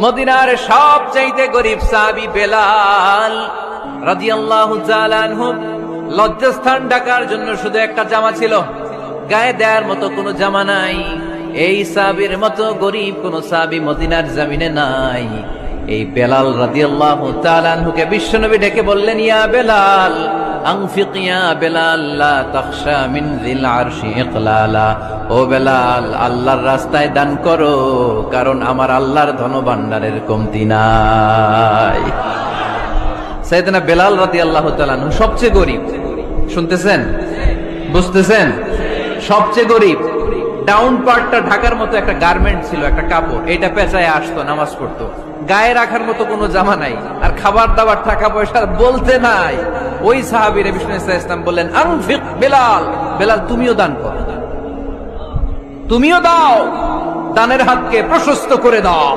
মদিনার সবচাইতে গরিব সাহাবী বেলাল রাদিয়াল্লাহু তাআলা আনহু লজ্জাস্থান ঢাকার জন্য শুধু একটা জামা ছিল, গায়ে দেওয়ার মতো কোনো জামা নাই। এই সাহাবীর মতো গরিব কোন সাহাবী মদিনার জমিনে নাই। এই বেলাল রাদিয়াল্লাহু তাআলা আনহুকে বিশ্বনবী ডেকে বললেন, ইয়া বেলাল আনফিক ইয়া বেলাল লা তাখশা মিন যিল আরশি ইকলালা। ও বেলাল, আল্লাহর রাস্তায় দান করো, কারণ আমার আল্লাহর ধনভাণ্ডারের কমতি নাই। সাইয়েদনা বেলাল রাদিয়াল্লাহু তাআলা আনহু সবচেয়ে গরিব। শুনতেছেন, বুঝতেছেন? সবচেয়ে গরিব। ডাউন পার্টটা ঢাকার মতো একটা গার্মেন্ট ছিল, একটা কাপড়, এটা পেঁচায় আসতো, নামাজ পড়তো। গায়ে রাখার মতো কোনো জামা নাই, আর খাবার দাবার টাকা পয়সা বলতে নাই। ওই সাহাবীর বিষ্ণু ইসলাম বললেন, আনফিক বেলাল, বেলাল তুমিও দান করো, তুমিও দাও, দানের হাতকে প্রশস্ত করে দাও।